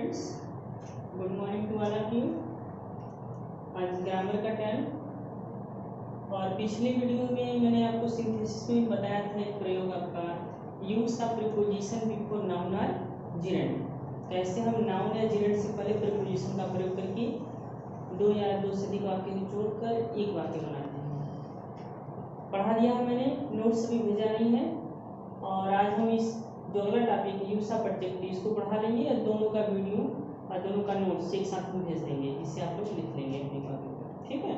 Students, good morning to all of you. आज grammar का turn. और पिछले वीडियो में मैंने आपको सिंथेसिस में बताया था एक प्रयोग आपका, use of preposition before noun और जिरेंड। कैसे हम नाउन या जिरेंड से पहले प्रीपोजिशन का प्रयोग करके दो या दो से अधिक वाक्य को जोड़कर एक वाक्य बनाते हैं। पढ़ा दिया है मैंने, नोट्स भी भेजा नहीं है। और आज हम इस जो अगला टॉपिक है यूज ऑफ एडजेक्टिव, इसको पढ़ा लेंगे और दोनों का वीडियो और दोनों का नोट्स एक साथ में भेज देंगे, जिससे आप लोग लिख लेंगे अपनी कॉपी पर। ठीक है,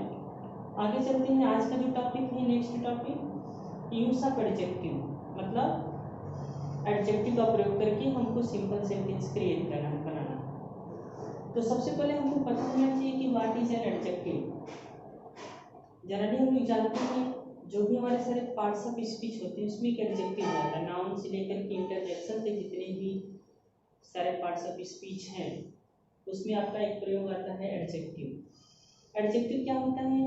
आगे चलते हैं। आज का जो टॉपिक है, next topic use of adjective, मतलब एडजेक्टिव का प्रयोग करके हमको सिंपल सेंटेंस क्रिएट करना है, बनाना। तो सबसे पहले हमको पता होना चाहिए कि what is an adjective. Generally हम लोग जानते हैं जो भी हमारे सारे पार्ट्स ऑफ स्पीच होते हैं उसमें एक एडजेक्टिव होता है। नाउन से लेकर के इंटरजेक्शन तक जितने भी सारे पार्ट्स ऑफ स्पीच हैं उसमें आपका एक प्रयोग आता है एडजेक्टिव। एडजेक्टिव क्या होता है?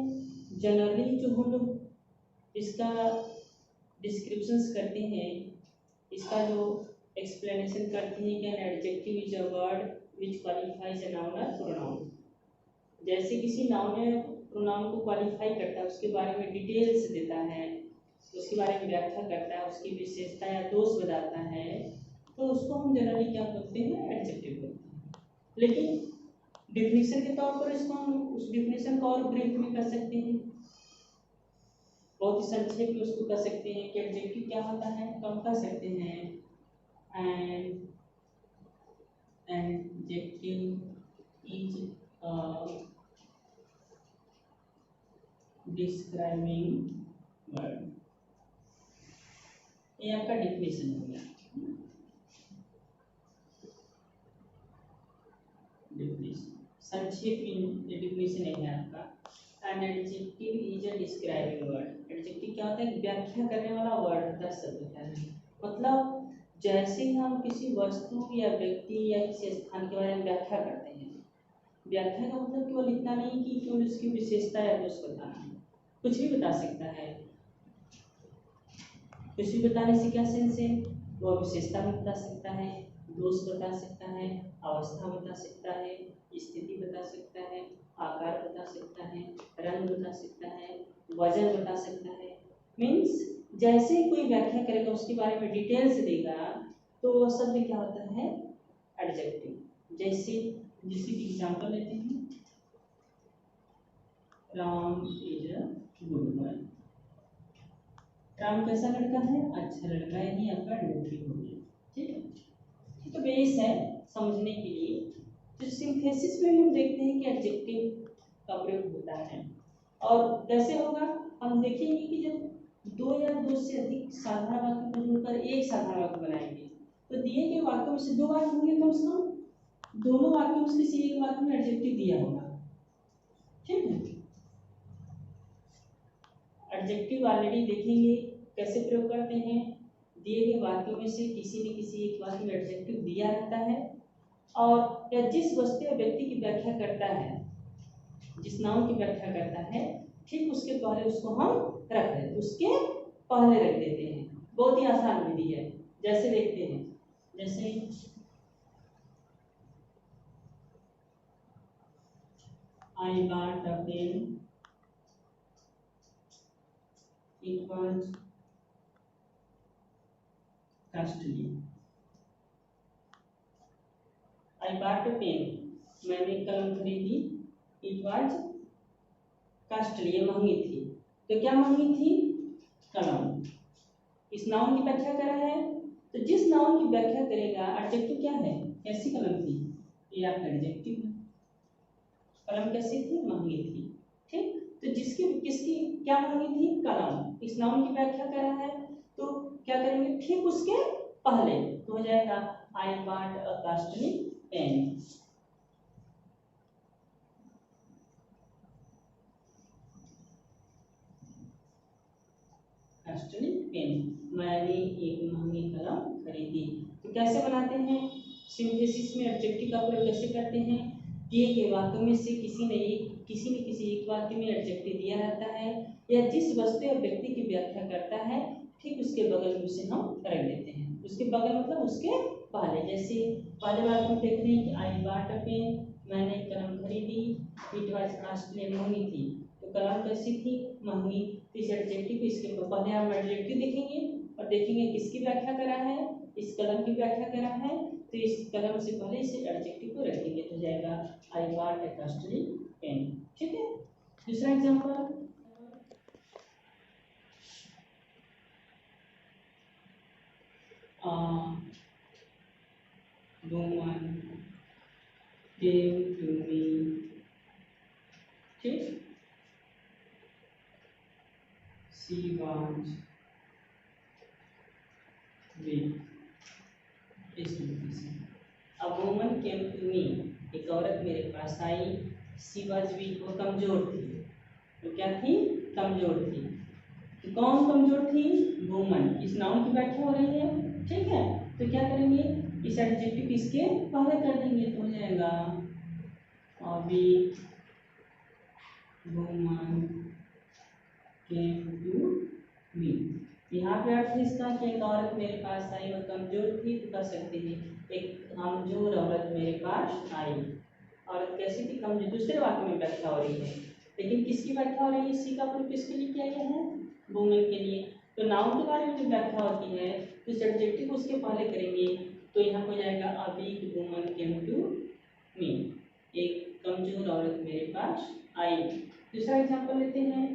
जनरली जो हम लोग इसका डिस्क्रिप्शंस करते हैं, इसका जो एक्सप्लेनेशन करते हैं कि an adjective is a word which qualifies a noun और प्रोनाउन। जैसे किसी नाउन या प्रोनाउन को क्वालिफाई करता है, उसके बारे में डिटेल्स देता है, उसके बारे में व्याख्या करता है, उसकी विशेषता या दोष बताता है, तो उसको हम जनरली क्या बोलते हैं? एडजेक्टिव बोलते हैं। लेकिन डिफिनेशन के तौर पर इसको हम उस डिफिनेशन को और ब्रीफ में कर सकते हैं, बहुत ही संक्षेप में उसको कर सकते हैं कि एडजेक्टिव क्या होता है। तो हम कह सकते हैं an adjective is describing word. ये आपका डिफिनेशन हो गया। डिफिनेशन संक्षेप में डिफिनेशन है आपका, an adjective is a describing word. Adjective क्या होता है? व्याख्या करने वाला वर्ड होता है, शब्द होता है। मतलब जैसे हम किसी वस्तु या व्यक्ति या किसी स्थान के बारे में व्याख्या करते हैं, व्याख्या का मतलब केवल इतना नहीं कि केवल उसकी विशेषता या दोष बताना है, कुछ भी बता सकता है। कुछ भी बताने से क्या सेंस है? वो विशेषता भी बता सकता है, दोष बता सकता है, अवस्था बता सकता है, स्थिति बता सकता है, आकार बता सकता है, रंग बता सकता है, वजन बता सकता है। मीन्स जैसे कोई व्याख्या करेगा, उसके बारे में डिटेल्स देगा, तो वह शब्द क्या होता है? एडजेक्टिव। जैसे एग्जाम्पल लेते हैं, Ram is a good boy. Ram कैसा लड़का है? अच्छा लड़का है। ये आपका एडजेक्टिव हो गया। ठीक है, तो बेस है समझने के लिए। तो सिंथेसिस में भी हम देखते हैं कि एडजेक्टिव का प्रयोग होता है। और कैसे होगा हम देखेंगे कि जब दो या दो से अधिक साधारण वाक्य को जोड़कर एक साधारण वाक्य बनाएंगे, तो दिए गए वाक्यों में से दो वाक्य होंगे कम से कम, दोनों वाक्यों में किसी एक वाक्य में एडजेक्टिव दिया होगा। ठीक है, एडजेक्टिव ऑलरेडी देखेंगे कैसे प्रयोग करते हैं। दिए गए वाक्यों में से किसी न किसी एक वाक्य में एडजेक्टिव दिया रहता है, और या जिस वस्तु या व्यक्ति की व्याख्या करता है, जिस नाउन की व्याख्या करता है, ठीक उसके पहले उसको हम रख देते, उसके पहले रख देते हैं। बहुत ही आसान विधि है। जैसे देखते हैं, जैसे I bought a pen, it was costly. I bought a pen, मैंने कलम खरीदी, इट वाज कॉस्टली, ये महंगी थी। तो क्या महंगी थी? कलम। इस नाउन की व्याख्या कर रहा है, तो जिस नाउन की व्याख्या करेगा एडजेक्टिव क्या है? कैसी कलम थी? ये आपका एडजेक्टिव है। कलम कैसी थी? महंगी थी। ठीक, तो जिसकी किसकी क्या महंगी थी? कलम। इस नाउन की व्याख्या कर रहा है, तो क्या करेंगे? ठीक उसके पहले तो हो जाएगा I bought a costly pen. Costly pen, मैंने एक महंगी कलम खरीदी। तो कैसे बनाते हैं सिंथेसिस में? एडजेक्टिव का प्रयोग कैसे करते हैं? दिए गए वाक्यों में से किसी न किसी एक वाक्य में एडजेक्टिव दिया रहता है, या जिस वस्तु या व्यक्ति की व्याख्या करता है, ठीक उसके बगल में उसे हम रख देते हैं, उसके बगल मतलब उसके पहले, जैसे पहले बार हम देख रहे हैं कि आई बॉट अ पेन, मैंने एक कलम खरीदी, इट वाज कॉस्टली, महंगी थी। तो कलम कैसी थी? महंगी। तो इस एडजेक्टिव को इसके पहले हम एडजेक्टिव देखेंगे और देखेंगे किसकी व्याख्या करा है, इस कलम की व्याख्या करा है। तो इस कलम से पहले इस एडजेक्टिव को रखेंगे तो जाएगा I bought a costly pen. ठीक है। दूसरा example, woman came to me, ठीक, she wants weak, इस तरीके से। A woman came to me, एक औरत मेरे पास आई, she was weak, वो कमजोर थी। तो क्या थी? कमजोर थी। तो कौन कमजोर थी? वुमन। इस नाउन की व्याख्या हो रही है, ठीक है। तो क्या करेंगे, इस एडजेक्टिव इसके पहले कर देंगे तो हो जाएगा अभी वुमन केम टू मी। यहाँ पे अर्थ है इसका कि एक औरत मेरे पास आई, वह कमजोर थी, तो कह सकते हैं एक कमजोर औरत मेरे पास आई। औरत कैसी थी? कमजोर। दूसरे वाक्य में व्याख्या हो रही है, लेकिन किसकी व्याख्या हो रही है? सी का प्रयोग किसके लिए किया गया है? वुमेन के लिए। तो नाउन के बारे में जो व्याख्या होती है तो इस एडजेक्टिव को उसके पहले करेंगे तो यहाँ हो जाएगा a weak woman came to me, एक कमजोर औरत मेरे पास आई। दूसरा एग्जांपल लेते हैं,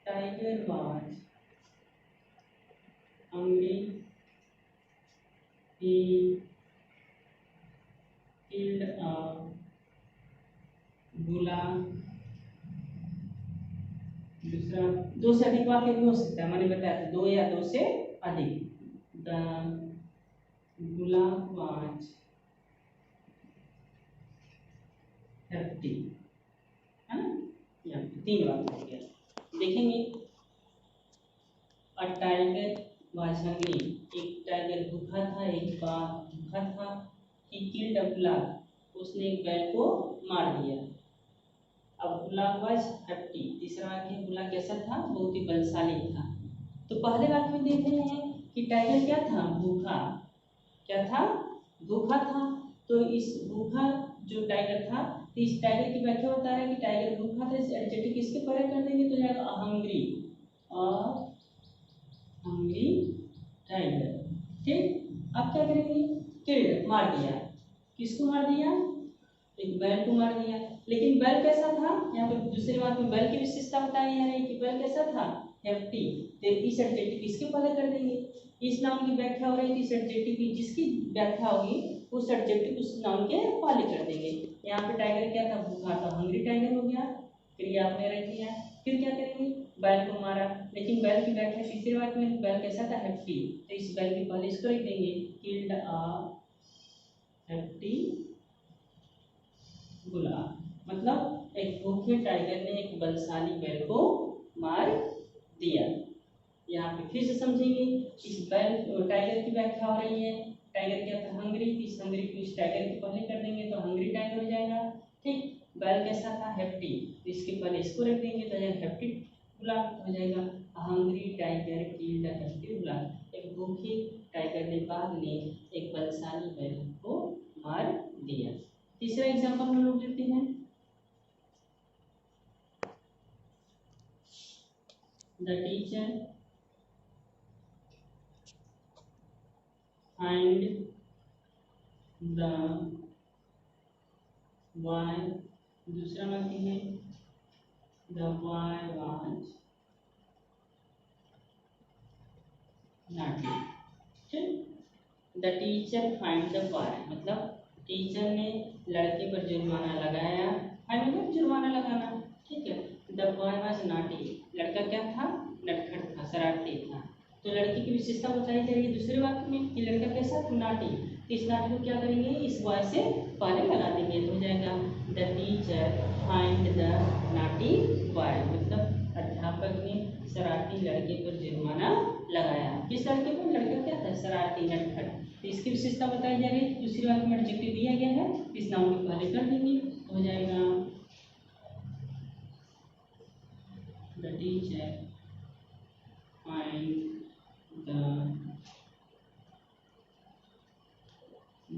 tiger was hungry, he killed a bull। दूसरा, दो से अधिक वाक्य भी हो सकता है, मैंने बताया था, दो या दो से अधिक। द बुल वाज हैप्पी, है ना, यहाँ तीन वाक्य हो गया। देखेंगे, अ टाइगर वाज हंग्री, एक टाइगर भूखा था, एक बाघ भूखा था। ही किल्ड अ बुल, उसने एक बैल को मार दिया। अब बुला वाज हैप्पी, तीसरा वाक्य बुला कैसा था? बहुत ही बलशाली था। तो पहले वाक्य में देख रहे हैं कि टाइगर क्या था? भूखा। क्या था? भूखा था। तो इस भूखा जो टाइगर था, तो इस टाइगर की व्याख्या होता है कि टाइगर भूखा था, इस एडजेक्टिव किसके परे कर देंगे तो जाएगा हंग्री, हंग्री टाइगर। ठीक। अब क्या करेंगे? किल्ड, मार दिया। किसको मार दिया? एक बैल को मार दिया। लेकिन बैल कैसा था? यहाँ पर दूसरे वाक्य में बैल की विशेषता बताई जा रही है कि बैल कैसा था? हेफ्टी। तो इस एडजेक्टिव किसके पहले कर देंगे? इस नाउन की व्याख्या हो रही है, इस एडजेक्टिव की जिसकी व्याख्या होगी उस एडजेक्टिव उस नाउन के पहले कर देंगे। यहाँ पे टाइगर क्या था? भूखा था, हंग्री टाइगर हो गया, क्रिया आपने रख दिया। फिर क्या करेंगे? बैल को मारा। लेकिन बैल की व्याख्या तीसरे वाक्य में बैल कैसा था? हेफ्टी। तो इस बैल के पहले इसको रख देंगे, किल्ड अ हेफ्टी बुला, मतलब एक भूखे टाइगर ने एक बलशाली बैल को मार दिया। यहाँ पे फिर से समझेंगे, इस बैल टाइगर की व्याख्या हो रही है, टाइगर क्या था? हंग्री। इस हंग्री को इस टाइगर के पहले कर देंगे तो हंग्री टाइगर हो जाएगा। ठीक। बैल कैसा था? हेफ्टी, तो इसके पहले इसको रख देंगे तो हेफ्टी बुला हो जाएगा। Hungry tiger killed a hefty बुला, एक भूखे टाइगर ने, बाघ ने एक बलशाली बैल को मार दिया। तीसरा एग्जांपल हम लोग लेते हैं, the teacher find the boy, दूसरा वाक्य है द बॉय वाज नॉटी। ठीक। The teacher find the boy, मतलब टीचर ने लड़के पर जुर्माना लगाया, फाइन मतलब जुर्माना लगाना। ठीक है। द बॉय वाज नॉटी, लड़का क्या था? नटखट था, शरारती था। तो लड़की की विशेषता बताई जा रही है दूसरे वाक्य में कि लड़का कैसा था? नॉटी। तो इस नॉटी को क्या करेंगे? इस बॉय से पहले लगा देंगे तो हो जाएगा the teacher find the naughty boy, मतलब अध्यापक ने शरारती लड़के पर जुर्माना लगाया। किस लड़के पर? लड़का क्या था? शरारती, नटखट। तो इसकी विशेषता बताई जा रही है, दूसरी वाक्य में एडजेक्टिव दिया गया है, इस नाउन को पहले कर देंगे तो हो जाएगा the teacher find the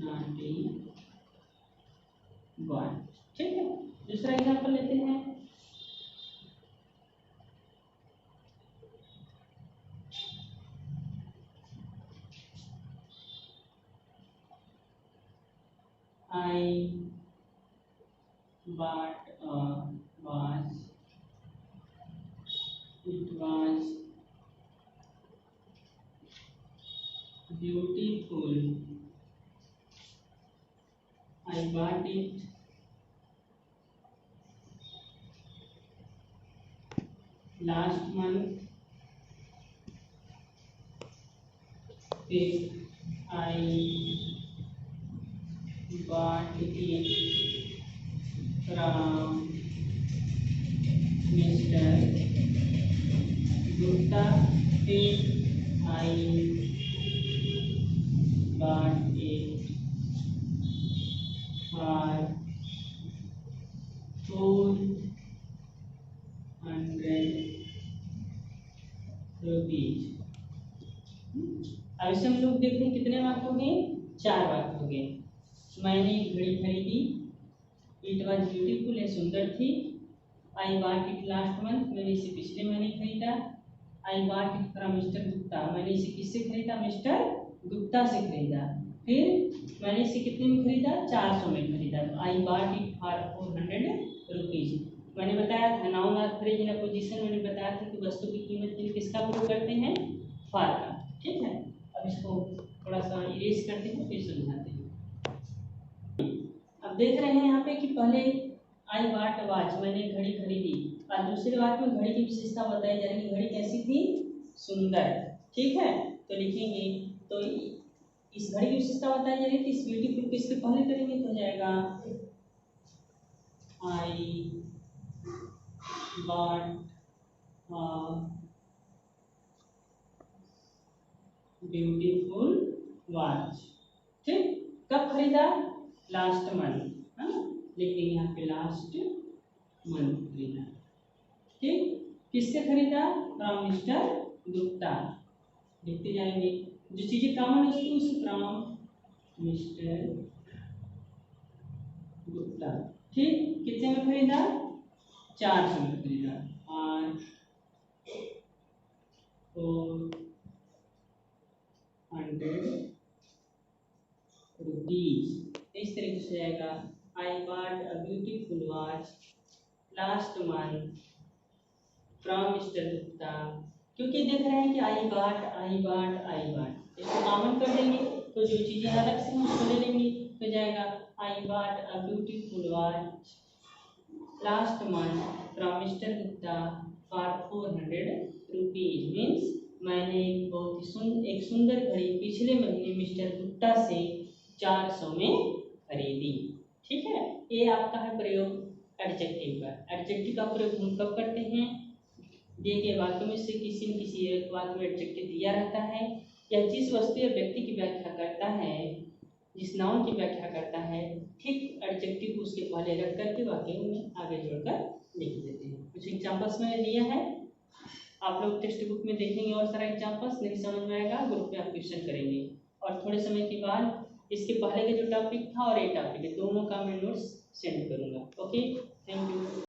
naughty boy। ठीक है, दूसरा एग्जांपल लेते हैं। I bought a watch, it was beautiful, I bought it last month, if I bought it from Mr. Gupta, if I bought it for 400 rupees. अब इसे हम लोग देखते हैं कितने वाक्य हो गए, 4 वाक्य हो गए। मैंने एक घड़ी खरीदी, इट वॉज ब्यूटीफुल, यह सुंदर थी। I bought it last month, मैंने इसे पिछले महीने खरीदा। I bought it from mister Gupta, मैंने इसे किससे खरीदा, मिस्टर गुप्ता से खरीदा। फिर मैंने इसे कितने में खरीदा, 400 में खरीदा। तो I bought it for 400 rupees. मैंने बताया था नाउन और फ्रेज इन अपोजिशन, मैंने बताया था कि वस्तु की कीमत के लिए किसका प्रयोग करते हैं, फॉर का। ठीक है, अब इसको थोड़ा सा इरेज करते हैं फिर समझाते हैं। अब देख रहे हैं यहाँ पे कि पहले आई बॉट वॉच, मैंने घड़ी खरीदी, और दूसरे वाक्य में घड़ी की विशेषता बताई जा रही है, घड़ी कैसी थी, सुंदर। ठीक है, तो लिखेंगे, तो इस घड़ी की विशेषता बताई जा रही थी, इस ब्यूटीफुल को इसके पहले करेंगे तो हो जाएगा आई बॉट ब्यूटीफुल वॉच। ठीक, कब खरीदा, लास्ट मंथ, लिखेंगे यहाँ पे लास्ट मंथ खरीदा। ठीक, किससे खरीदा, फ्रॉम मिस्टर गुप्ता, लिखते जाएंगे। जो चीजें कॉमन है उसको फ्रॉम मिस्टर गुप्ता। ठीक, कितने में खरीदा, 400 में खरीदा। और 400 रुपीज। इस तरीके से जाएगा, I bought a beautiful watch last month from mister Gupta. क्योंकि देख रहे हैं कि I bought I bought I bought, इसको कॉमन कर देंगे तो जो चीजें अलग से उसको ले लेंगे तो जाएगा I bought a beautiful watch last month from mister Gupta for 400 rupees. Means मैंने एक सुंदर घड़ी पिछले महीने मिस्टर गुप्ता से 400 में खरीदी। ठीक है, ये आपका है प्रयोग एडजेक्टिव का। एडजेक्टिव का प्रयोग हम कब करते हैं, दिए गए वाक्य में से किसी न किसी एक वाक्य में एडजेक्टिव दिया रहता है, यह जिस वस्तु या व्यक्ति की व्याख्या करता है, जिस नाउन की व्याख्या करता है, ठीक एडजेक्टिव को उसके पहले रख करके वाक्य में आगे जोड़कर लिख देते हैं। कुछ एग्जांपल्स मैंने दिया है, आप लोग टेक्स्ट बुक में देखेंगे और सारा एग्जांपल्स, नहीं समझ में आएगा ग्रुप में आप क्वेश्चन करेंगे, और थोड़े समय के बाद इसके पहले का जो टॉपिक था और ये टॉपिक है, दोनों का मैं नोट्स सेंड करूंगा। Okay, thank you.